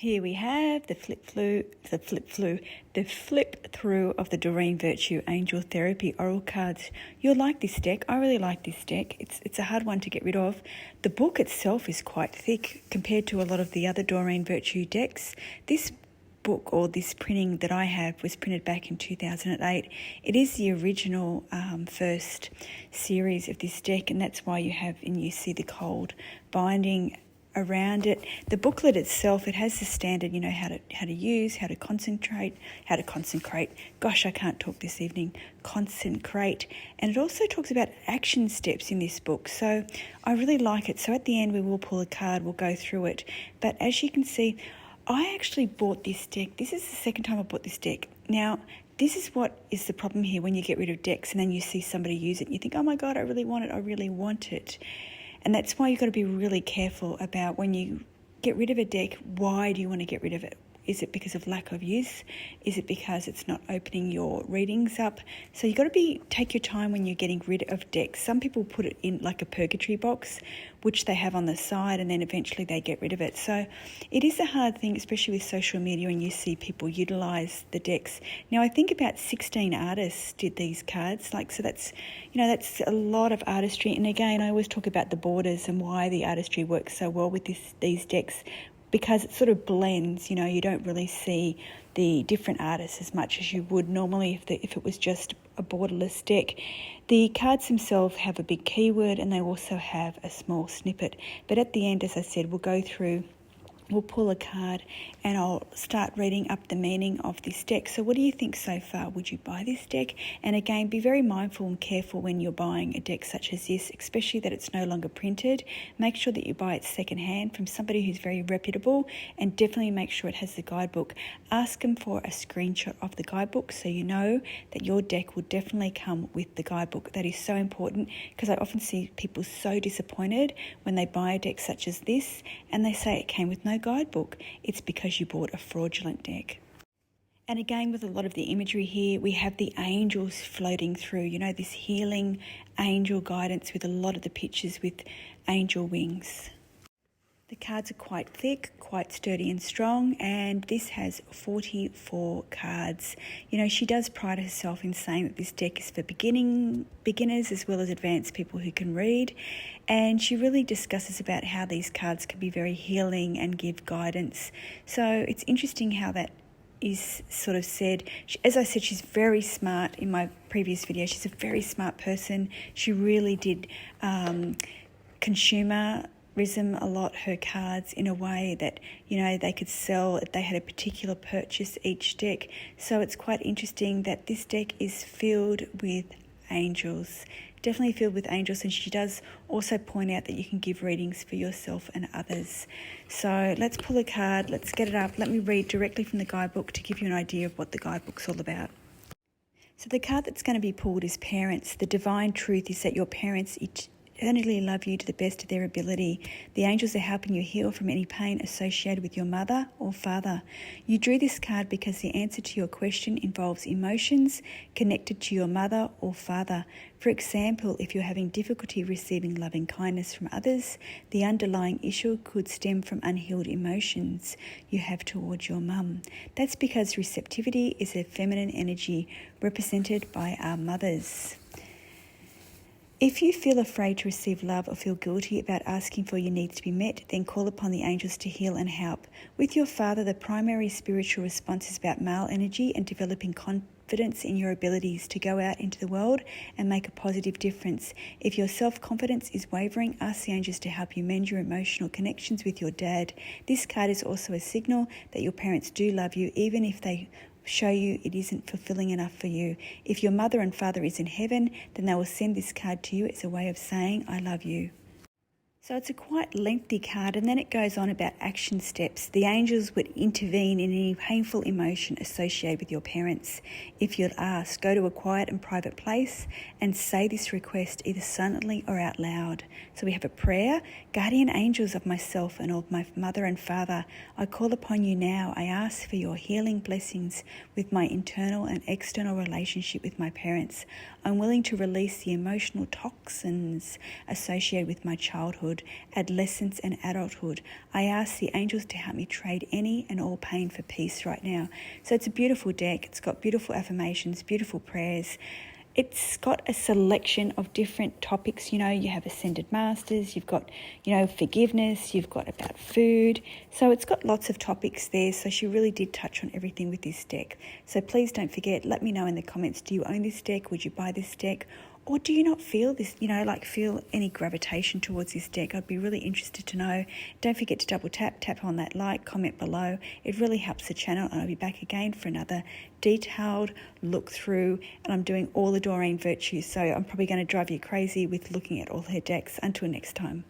Here we have the flip through of the Doreen Virtue Angel Therapy Oral Cards. You'll like this deck. I really like this deck. It's a hard one to get rid of. The book itself is quite thick compared to a lot of the other Doreen Virtue decks. This book, or this printing that I have, was printed back in 2008. It is the original first series of this deck, and that's why you see the cold binding around it. The booklet itself, it has the standard, how to use, how to concentrate. Gosh, I can't talk this evening. Concentrate. And it also talks about action steps in this book. So I really like it. So at the end, we will pull a card, we'll go through it. But as you can see, I actually bought this deck. This is the second time I bought this deck. Now, this is what is the problem here when you get rid of decks and then you see somebody use it and you think, oh my God, I really want it. And that's why you've got to be really careful about when you get rid of a deck, why do you want to get rid of it? Is it because of lack of use? Is it because it's not opening your readings up? So you've got to take your time when you're getting rid of decks. Some people put it in like a purgatory box, which they have on the side, and then eventually they get rid of it. So it is a hard thing, especially with social media, when you see people utilise the decks. Now, I think about 16 artists did these cards. So that's a lot of artistry. And again, I always talk about the borders and why the artistry works so well with these decks, because it sort of blends. You don't really see the different artists as much as you would normally if it was just a borderless deck. The cards themselves have a big keyword and they also have a small snippet. But at the end, as I said, we'll go through, we'll pull a card and I'll start reading up the meaning of this deck. So what do you think so far? Would you buy this deck? And again, be very mindful and careful when you're buying a deck such as this, especially that it's no longer printed. Make sure that you buy it secondhand from somebody who's very reputable, and definitely make sure it has the guidebook. Ask them for a screenshot of the guidebook so you know that your deck will definitely come with the guidebook. That is so important, because I often see people so disappointed when they buy a deck such as this and they say it came with no guidebook. It's because you bought a fraudulent deck. And again, with a lot of the imagery here, we have the angels floating through, this healing angel guidance with a lot of the pictures with angel wings. The cards are quite thick, quite sturdy and strong, and this has 44 cards. She does pride herself in saying that this deck is for beginners as well as advanced people who can read, and she really discusses about how these cards can be very healing and give guidance. So it's interesting how that is sort of said. As I said, she's very smart. In my previous video, she's a very smart person. She really did consumerism a lot, her cards, in a way that they could sell if they had a particular purchase each deck. So it's quite interesting that this deck is filled with angels, definitely filled with angels, and she does also point out that you can give readings for yourself and others. So let's pull a card, let's get it up. Let me read directly from the guidebook to give you an idea of what the guidebook's all about. So the card that's going to be pulled is Parents. The divine truth is that your parents eternally love you to the best of their ability. The angels are helping you heal from any pain associated with your mother or father. You drew this card because the answer to your question involves emotions connected to your mother or father. For example, if you're having difficulty receiving loving kindness from others, the underlying issue could stem from unhealed emotions you have towards your mum. That's because receptivity is a feminine energy represented by our mothers. If you feel afraid to receive love or feel guilty about asking for your needs to be met, then call upon the angels to heal and help. With your father, the primary spiritual response is about male energy and developing confidence in your abilities to go out into the world and make a positive difference. If your self-confidence is wavering, ask the angels to help you mend your emotional connections with your dad. This card is also a signal that your parents do love you, even if they show you it isn't fulfilling enough for you. If your mother and father is in heaven, then they will send this card to you as a way of saying, I love you. So it's a quite lengthy card, and then it goes on about action steps. The angels would intervene in any painful emotion associated with your parents. If you'd ask, go to a quiet and private place and say this request either silently or out loud. So we have a prayer. Guardian angels of myself and of my mother and father, I call upon you now. I ask for your healing blessings with my internal and external relationship with my parents. I'm willing to release the emotional toxins associated with my childhood. childhood, adolescence and adulthood. I ask the angels to help me trade any and all pain for peace right now. So it's a beautiful deck. It's got beautiful affirmations, beautiful prayers. It's got a selection of different topics. You have Ascended Masters, you've got, forgiveness, you've got about food. So it's got lots of topics there. So she really did touch on everything with this deck. So please don't forget, let me know in the comments, do you own this deck? Would you buy this deck? Or do you not feel this, feel any gravitation towards this deck? I'd be really interested to know. Don't forget to double tap on that like, comment below. It really helps the channel, and I'll be back again for another detailed look through. And I'm doing all the Doreen virtues, so I'm probably going to drive you crazy with looking at all her decks. Until next time.